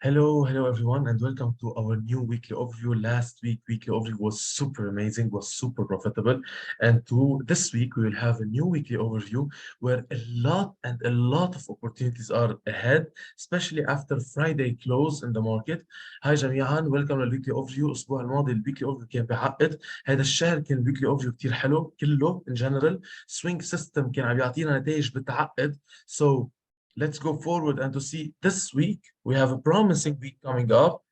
Hello everyone, and welcome to our new weekly overview. Last week, weekly overview was super amazing, was super profitable. And to this week, we will have a new weekly overview where a lot of opportunities are ahead, especially after Friday close in the market. هاي جميعا، welcome للويكلي overview. الأسبوع الماضي الويكلي overview كان بعقد. هذا الشهر كان الويكلي overview كتير حلو كله in general. Swing system كان عم يعطينا نتائج بتعقد. So let's go forward and to see this week we have a promising week coming up,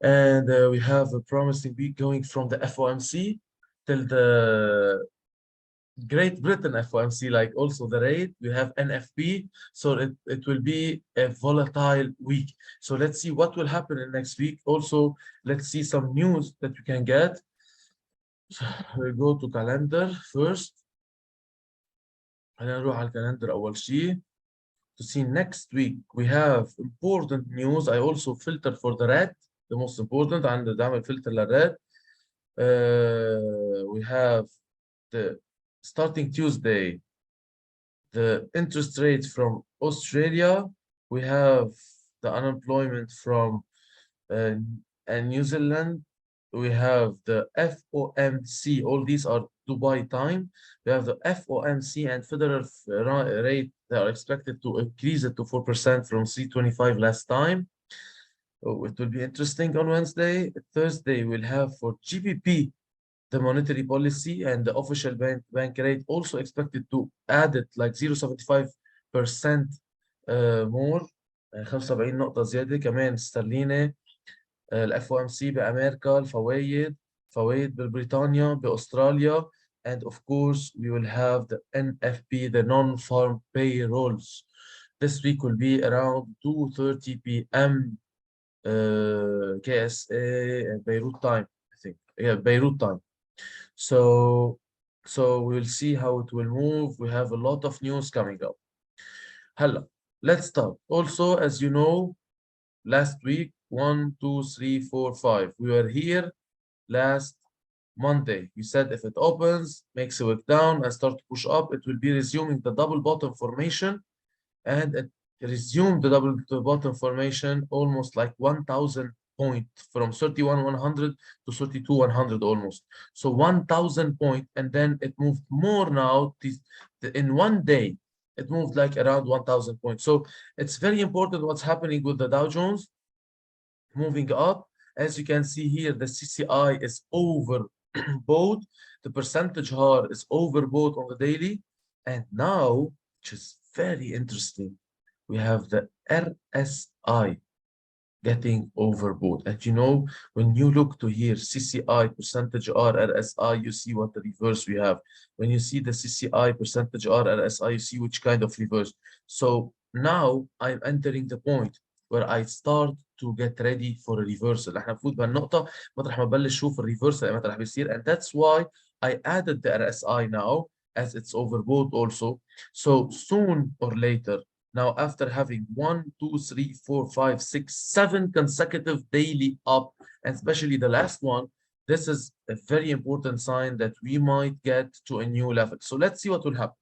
and we have a promising week going from the FOMC till the Great Britain FOMC, like also the rate. We have NFP, so it will be a volatile week. So let's see what will happen in next week. Also, let's see some news that you can get. We'll go to calendar first. خلينا نروح على الكالندر أول شيء. To see next week we have important news. I also filter for the red, the most important. عندي بعمل filter للred. We have the starting Tuesday, the interest rate from Australia. We have the unemployment from uh, New Zealand. We have the FOMC. All these are Dubai time. We have the FOMC and federal rate. They are expected to increase it to 4% from 3.25 last time. Oh, it will be interesting on Wednesday. Thursday, we'll have for GBP, the monetary policy and the official bank rate also expected to add it like 0.75% more. 75 نقطة زيادة. كمان استرليني، الاف او ام سي بامريكا، فوائد ببريطانيا، باستراليا. And of course we will have the NFP, the non-farm payrolls. This week will be around 2:30 p.m. KSA and Beirut time, I think. Yeah, Beirut time. So we will see how it will move. We have a lot of news coming up. هلا, let's start. Also, as you know, last week, 1, 2, 3, 4, 5. We were here last Monday. We said if it opens, makes a wick down and start to push up, it will be resuming the double bottom formation. And it resumed the double bottom formation almost like 1,000 point from 31,100 to 32,100 almost. So 1,000 point, and then it moved more now. In one day, it moved like around 1,000 points. So it's very important what's happening with the Dow Jones moving up. As you can see here, the CCI is overbought. The percentage HAR is overbought on the daily. And now, which is very interesting, we have the RSI getting overbought. And you know, when you look to here, CCI, percentage R, RSI, you see what the reverse we have. When you see the CCI, percentage R, RSI, you see which kind of reverse. So now I'm entering the point where I start to get ready for a reversal. احنا نفوت بهالنقطة مطرح ما ببلش شوف الريفرسال متى رح بيصير. And that's why I added the RSI now as it's overbought also. So soon or later, now, after having 1, 2, 3, 4, 5, 6, 7 consecutive daily up, and especially the last one, this is a very important sign that we might get to a new level. So let's see what will happen.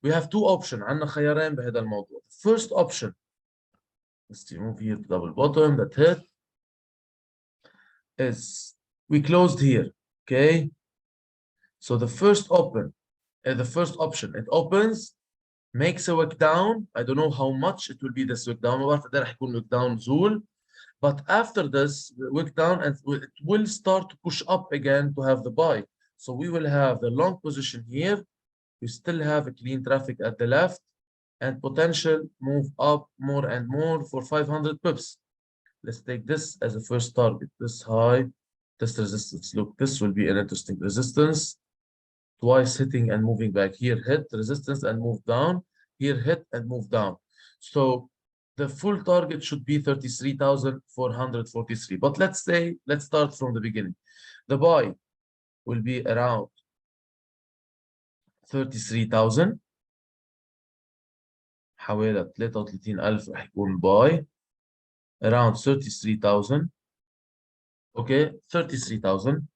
We have two options. عندنا خيارين بهذا الموضوع. First option, let's move here to double bottom that hit, is we closed here. Okay. So the first option, it opens, makes a wick down. I don't know how much it will be this wick down. ما بعرف قد ايه رح يكون wick down زول. But after this wick down, and it will start to push up again to have the buy. So we will have the long position here. We still have a clean traffic at the left and potential move up more and more for 500 pips. Let's take this as a first target. This high, this resistance. Look, this will be an interesting resistance. Twice hitting and moving back. Here hit resistance and move down. Here hit and move down. So the full target should be 33,443. But let's start from the beginning. The buy will be around 33,000. حوالي 33,000 رح يكون buy. Around 33,000. Okay, 33,000.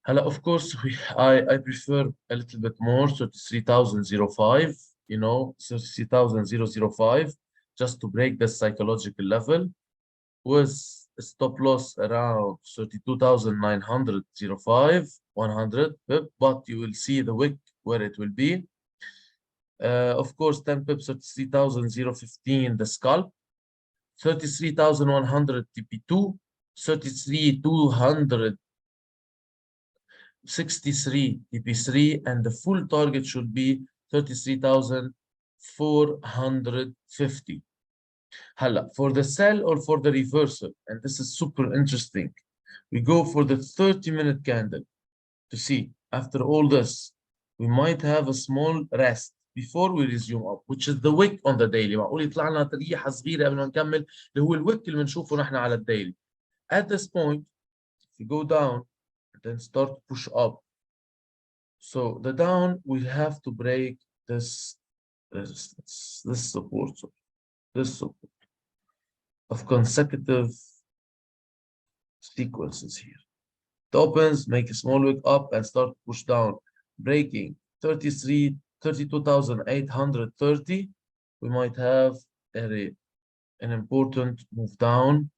Of course, I prefer a little bit more, 33,005, 33,005, just to break the psychological level. with a stop loss around 32,905, 100 pip, but you will see the wick where it will be. Of course, 10 pips, 33,015, the scalp, 33,100 TP2, 33,263 TP3, and the full target should be 33,450. For the sell or for the reversal, and this is super interesting, we go for the 30-minute candle to see after all this, we might have a small rest before we resume up, which is the wick on the daily. معقول يطلع لنا تريحة صغيرة قبل ما نكمل اللي هو الويك اللي بنشوفه نحن على الديلي. At this point, if you go down, then start to push up. So the down, we have to break this resistance, this support of consecutive sequences here. It opens, make a small wick up and start to push down, breaking 32,830. We might have an important move down.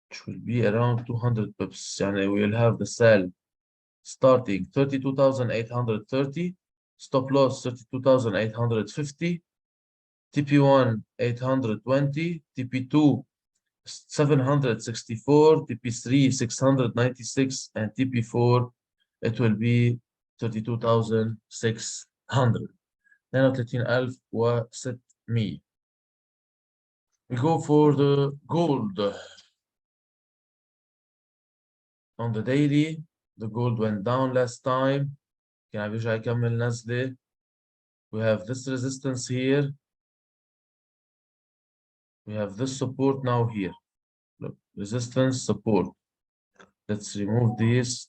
Which will be around 200 pips. And we will have the sell starting 32,830, stop loss 32,850, TP1 820, TP2 764, TP3 696, and TP4 it will be 32,600. 32,600. We go for the gold. On the daily, the gold went down last time. كان بيرجع يكمل نزلة. We have this resistance here. We have this support now here. Look, resistance, support. Let's remove this.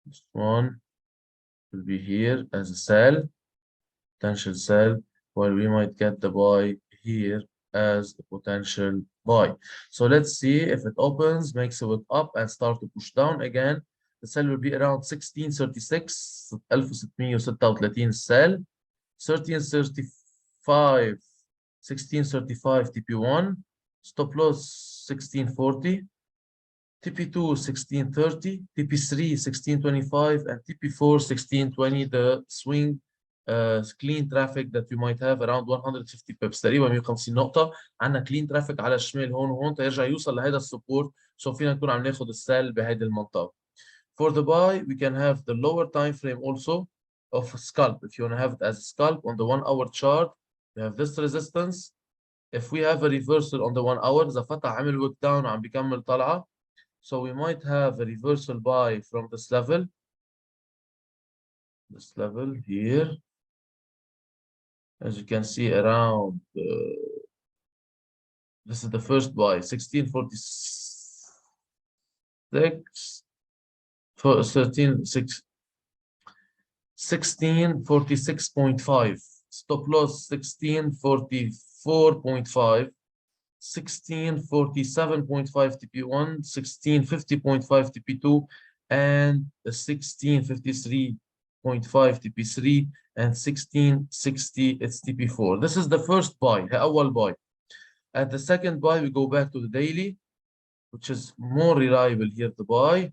This one will be here as a sell, potential sell, while we might get the buy here as a potential buy. So let's see if it opens, makes a wick up and start to push down again. The sell will be around 1636, 1636 sell, 1335, 1635 TP1, stop loss 1640, TP2 1630, TP3 1625, and TP4 1620. The swing clean traffic that we might have around 150 pips تقريبا 150 نقطة. عندنا clean traffic على الشمال هون وهون تيرجع يوصل لهذا السبورت. سو فينا نكون عم ناخذ السيل بهيدي المنطقة. For the buy, we can have the lower time frame also of a scalp. If you want to have it as a scalp on the 1 hour chart, we have this resistance. If we have a reversal on the 1 hour, إذا فتح عمل wick down وعم بيكمل طلعة. So we might have a reversal buy from this level here. As you can see around, this is the first buy, 1646, 1646.5, stop loss 1644.5, 1647.5 TP1, 1650.5 TP2, and 1653.5 TP3, and 1660 it's TP4. This is the first buy, أول buy. At the second buy, we go back to the daily, which is more reliable here to buy.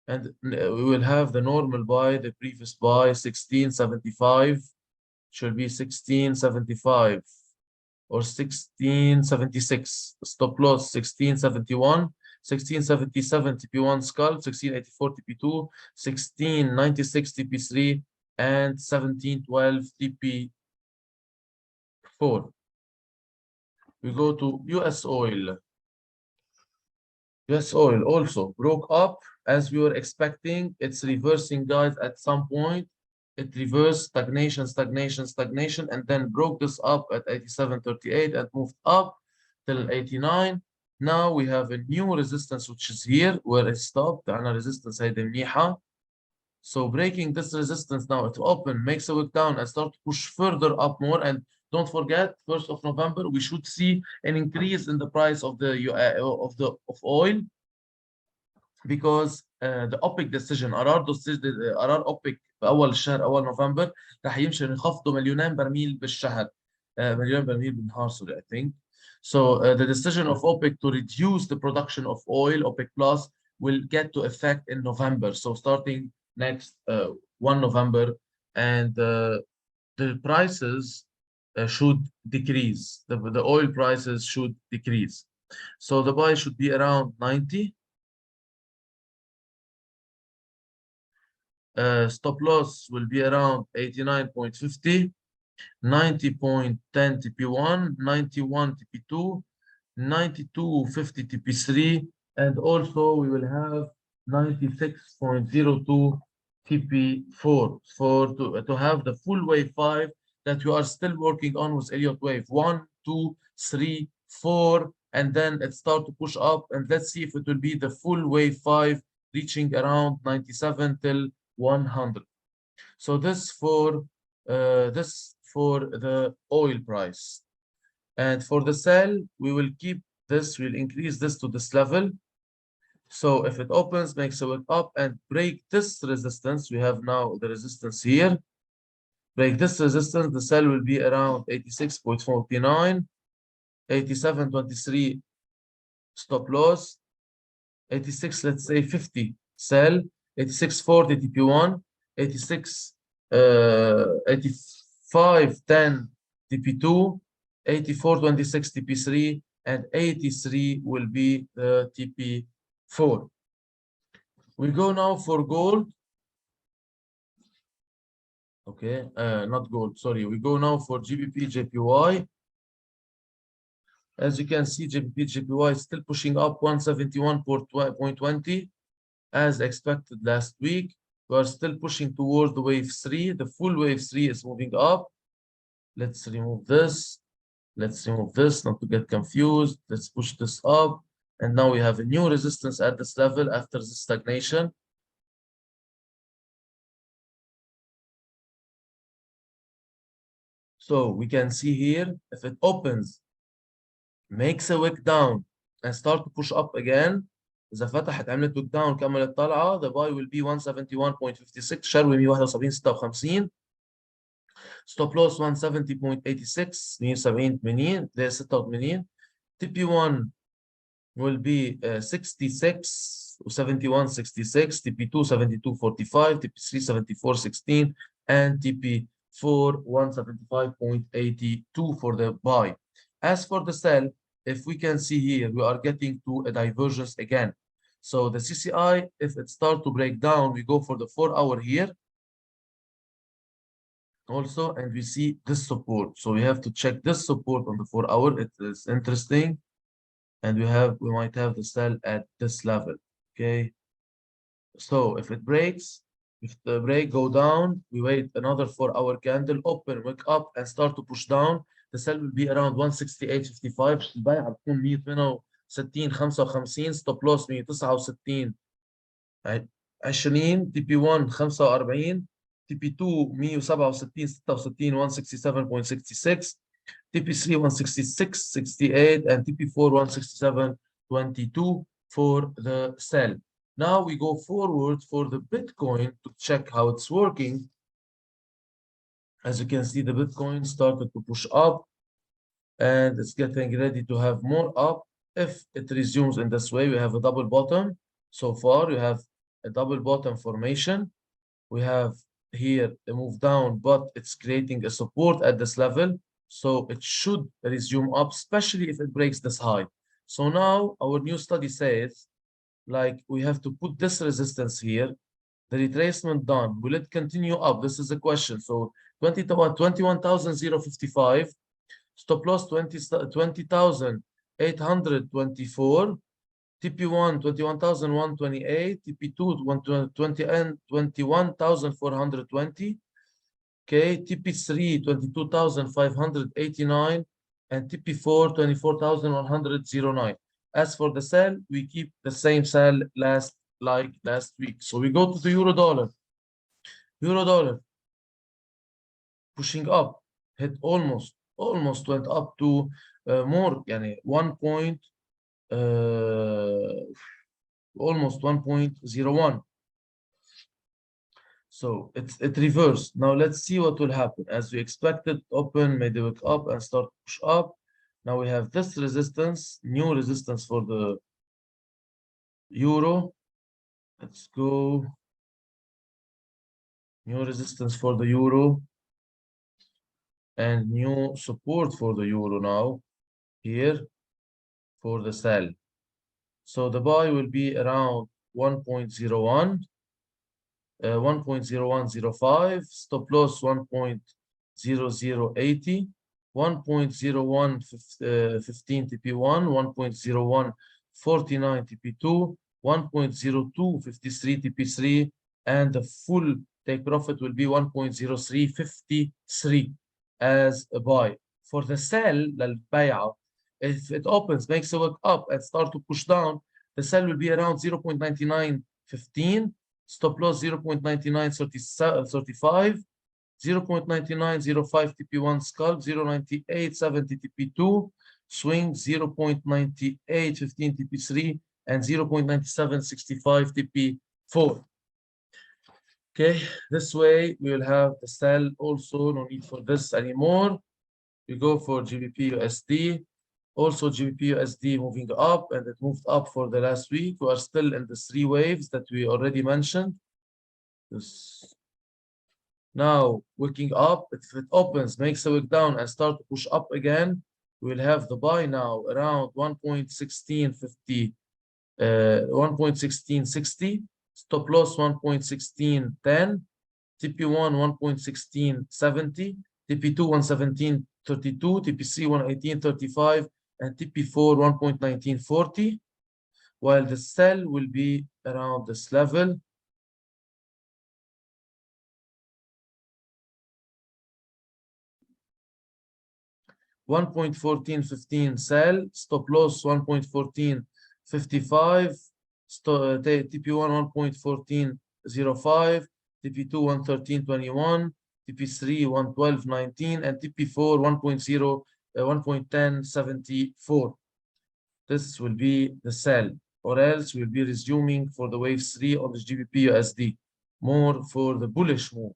And we will have the normal buy, the previous buy, 1675, should be 1675 or 1676. Stop loss 1671, 1677 TP1 scalp, 1684 TP2, 1696 TP3, and 1712 TP4. We go to US oil. US oil also broke up as we were expecting. It's reversing, guys, at some point. It reversed stagnation, and then broke this up at 87.38 and moved up till 89. Now we have a new resistance, which is here where it stopped. عنا resistance هيدي منيحة. So breaking this resistance now, it open, makes a wick down and start to push further up more. And don't forget, 1st of November, we should see an increase in the price of the oil, because the OPEC decision, Arar OPEC في اول الشهر اول نوفمبر راح يمشي يخفضوا مليونين برميل بالشهر مليون برميل بالنهار sorry I think so the decision of OPEC to reduce the production of oil OPEC Plus will get to effect in November so starting next 1 November and the prices should decrease the oil prices should decrease so the buy should be around 90 stop loss will be around 89.50 90.10 TP1 91 TP2 92.50 TP3 and also we will have 96.02 TP4 to have the full wave 5 that you are still working on with Elliott wave 1 2 3 4 and then it start to push up and let's see if it will be the full wave 5 reaching around 97 till 100 so this for the oil price and for the sell we will keep this we'll increase this to this level so if it opens makes a wick up and break this resistance we have now the resistance here break this resistance the sell will be around 86.49 87.23 stop loss 86 let's say 50 sell 86.40 TP1 86 85.10 TP2 84.26 TP3 and 83 will be the TP4 we go now for gold okay not gold sorry we go now for GBP JPY as you can see GBP JPY is still pushing up 171.20 as expected last week we are still pushing towards the wave 3 the full wave 3 is moving up let's remove this not to get confused let's push this up and now we have a new resistance at this level after the stagnation so we can see here if it opens makes a wick down and start to push up again إذا فتحت عملت wick down كملت طالعة the buy will be 171.56 شروي 171.56 stop loss 170.86 170.80 ده 86 TP1 will be 66 71 66 TP2 72.45 TP3 74.16 and TP4 175.82 for the buy as for the sell if we can see here we are getting to a divergence again so the CCI if it start to break down we go for the 4-hour here also and we see this support so we have to check this support on the 4-hour it is interesting and we might have the sell at this level okay so if it breaks if the break go down we wait another 4-hour candle open wake up and start to push down the sell will be around 168.55 البيع بتكون 168 55 stop loss 169 20 TP1 45 TP2 167 66 167.66 TP3 166 68 and TP4 167.22 for the sell now we go forward for the Bitcoin to check how it's working as you can see the Bitcoin started to push up and it's getting ready to have more up if it resumes in this way we have a double bottom so far you have a double bottom formation we have here a move down but it's creating a support at this level so it should resume up especially if it breaks this high so now our new study says like we have to put this resistance here the retracement done will it continue up this is the question so 21,055 stop loss 20,824 TP1 21,128 TP2 21,420 okay TP3 22,589 and TP4 24,109 as for the sell we keep the same sell like last week so we go to the euro dollar pushing up hit almost went up to more يعني 1 point almost 1.01 So it reversed. Now let's see what will happen. As we expected, open, made the wick up and start to push up. Now we have this resistance, new resistance for the euro. Let's go. New resistance for the euro and new support for the euro now here for the sell. So the buy will be around 1.01, 1.0105, stop loss 1.0080, 1.0115 TP1, 1.0149 TP2, 1.0253 TP3, and the full take profit will be 1.0353 as a buy. For the sell, للبيع, if it opens, makes a wick up and start to push down, the sell will be around 0.9915, stop loss 0.9935, 0.9905 TP1 scalp, 0.9870 TP2, swing 0.9815 TP3, and 0.9765 TP4. Okay, this way we will have the sell also, no need for this anymore. We go for GBP USD. Also GBP USD moving up, and it moved up for the last week. We are still in the 3 waves that we already mentioned. This. Now wicking up, if it opens, makes a wick down and start to push up again, we'll have the buy now around 1.1650, 1.1660, stop loss 1.1610, TP1 1.1670, TP2 11732, TP3 11835, and TP4 1.1940, while the sell will be around this level. $1.1415 sell, stop loss 1.1455, TP1 1.1405, TP2 11321, TP3 11219, and TP4 1.1074. This will be the sell, or else we'll be resuming for the wave 3 on the GBP USD, more for the bullish move.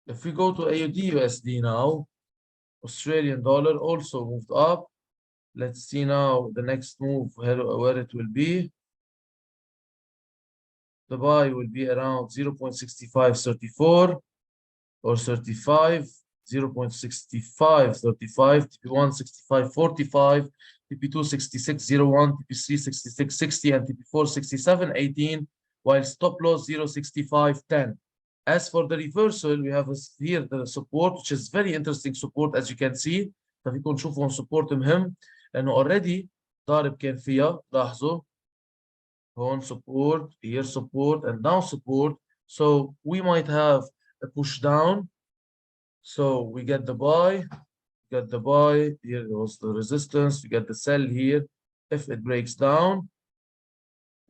If we go to AUD USD now, Australian dollar also moved up. Let's see now the next move, where it will be. The buy will be around 0.6534 or 35, 0.6535, TP1 6545, TP2 6601, TP3 6660, and TP4 6718, while stop loss 0.6510. As for the reversal, we have here the support, which is very interesting support, as you can see. ففيكم تشوفوا support مهم لأنه already ضارب كان فيها. لاحظوا هون support, here support, and now support. So we might have a push down. So we get the buy, here was the resistance, we get the sell here. If it breaks down,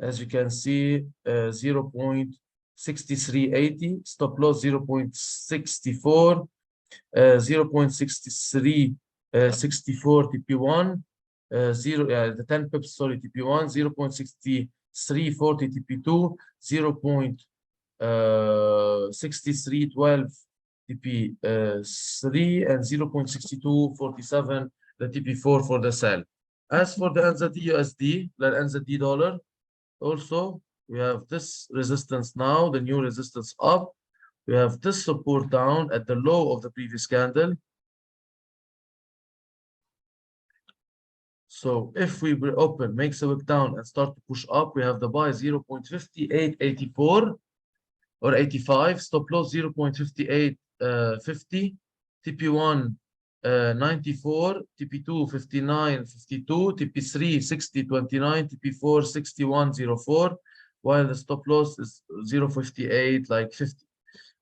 as you can see, 0.6380, stop loss 0.64, 0.6364 TP1, the 10 pips, sorry, TP1, 0.6340 TP2, 0.6312 TP3, and 0.6247 the TP4 for the sell. As for the NZD USD, the NZD dollar, also we have this resistance now, the new resistance up. We have this support down at the low of the previous candle. So if we open, makes a wick down and start to push up, we have the buy 0.5884 or 85, stop loss 0.5850, TP1 94, TP2 59.52, TP3 60.29, TP4 61.04, while the stop loss is 0.58 like 50.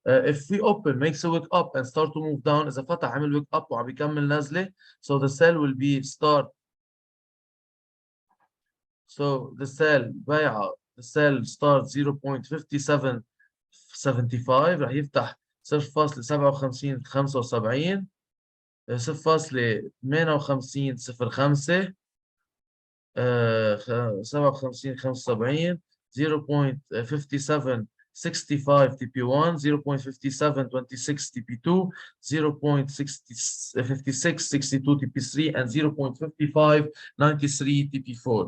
If we open, makes a wick up and start to move down, إذا فتح عمل wick up وعم بيكمل نازلة, so the sell will be start. So the sell بيعة, the sell starts 0.5775 راح يفتح 0.5775 0.5805 57.75 0.65 TP1, 0.5726 TP2, 0.5662 TP3, and 0.5593 TP4.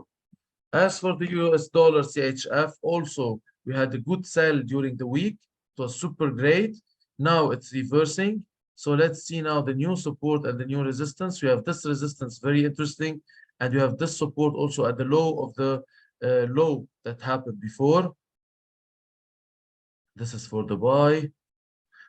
As for the US dollar CHF, also we had a good sell during the week. It was super great. Now it's reversing. So let's see now the new support and the new resistance. We have this resistance, very interesting. And you have this support also at the low of the low that happened before. This is for the buy.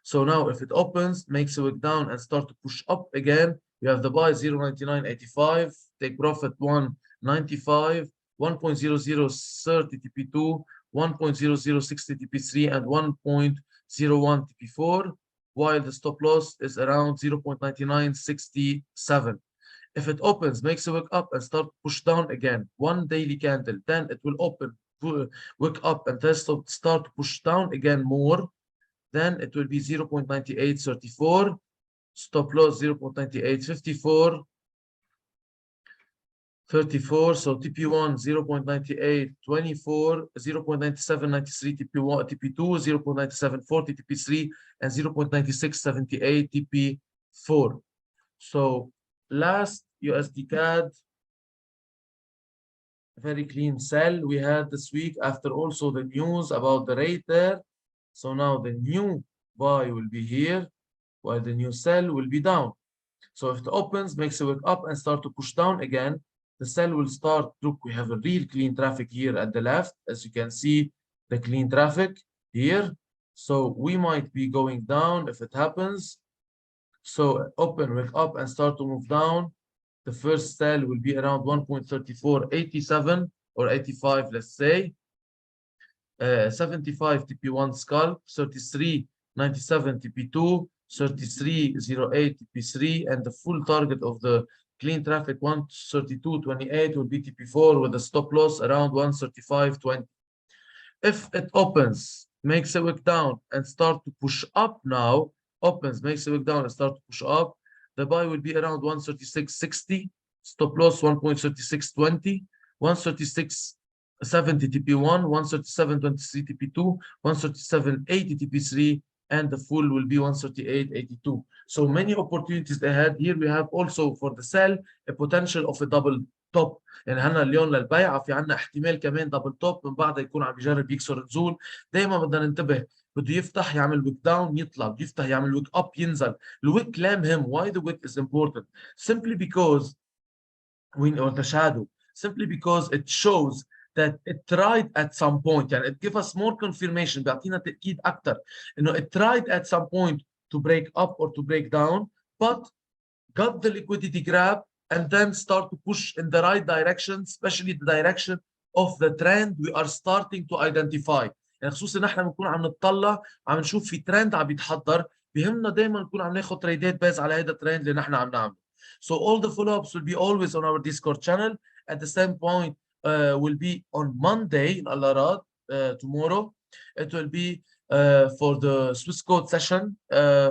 So now if it opens, makes a wick down and start to push up again, you have the buy 0.9985, take profit 1.95, 1.0030 TP2, 1.0060 TP3, and 1.01 TP4, while the stop loss is around 0.9967. If it opens, makes a wick up and start push down again, one daily candle, then it will open, wick up and then start to push down again more. Then it will be 0.9834, stop loss 0.9854, 34, so TP1 0.9824, 0.9793 TP1, TP2, 0.9740 TP3, and 0.9678 TP4. So last USD CAD, very clean sell we had this week after also the news about the rate there. So now the new buy will be here, while the new sell will be down. So if it opens, makes a wick up and start to push down again, the sell will start. Look, we have a real clean traffic here at the left, as you can see, the clean traffic here. So we might be going down if it happens. So open, wick up, and start to move down. The first sell will be around 1.3487 or 85, let's say. 75 TP1 scalp, 33.97 TP2, 33.08 TP3, and the full target of the clean traffic 132.28 will be TP4 with a stop loss around 135.20. If it opens, makes a wick down and start to push up now, opens, makes a wick down and start to push up, the buy will be around 136.60, stop loss 1.3620, 136.70 TP1, 137.23 TP2, 137.80 TP3, and the full will be 138.82. So many opportunities ahead. Here we have also for the sell a potential of a double top. يعني هنا اليوم للبيع في عندنا احتمال كمان دبل توب من بعد يكون عم يجرب يكسر نزول. دايما بدنا ننتبه، بده يفتح يعمل ويك داون يطلع، بده يفتح يعمل ويك اب ينزل. الويك لا مهم. Why the wick is important? Simply because or the shadow, simply because it shows that it tried at some point, يعني it give us more confirmation، بيعطينا تأكيد أكثر إنه it tried at some point to break up or to break down, but got the liquidity grab and then start to push in the right direction, especially the direction of the trend we are starting to identify. يعني خصوصا نحن بنكون عم نتطلع عم نشوف في ترند عم يتحضر، بيهمنا دائما نكون عم ناخذ تريدات بيز على هذا الترند اللي نحن عم نعمله. So all the follow-ups will be always on our Discord channel. At the same point, will be on Monday in Al-Arad, tomorrow. It will be for the Swiss code session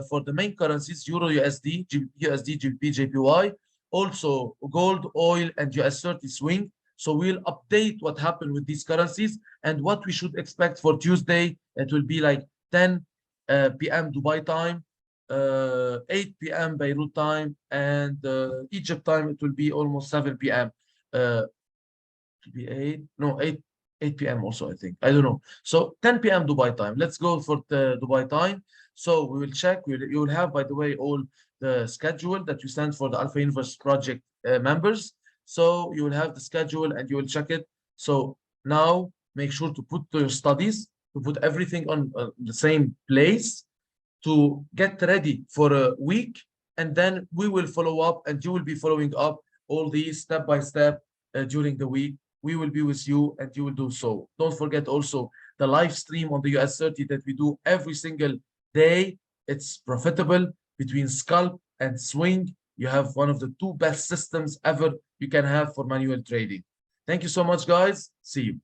for the main currencies, Euro USD, USD, GBP, JPY, also gold, oil, and US30 swing. So we'll update what happened with these currencies and what we should expect for Tuesday. It will be like 10 p.m. Dubai time, 8 p.m. Beirut time, and Egypt time, it will be almost 7 p.m. It will be 8 p.m. also, I think. I don't know. So 10 p.m. Dubai time. Let's go for the Dubai time. So we will check. You will have, by the way, all the schedule that you sent for the Alpha Universe project members. So you will have the schedule and you will check it. So now make sure to put your studies, to put everything on the same place, to get ready for a week, and then we will follow up and you will be following up all these step by step during the week. We will be with you and you will do so. Don't forget also the live stream on the US30 that we do every single day. It's profitable between scalp and swing. You have one of the two best systems ever you can have for manual trading. Thank you so much, guys. See you.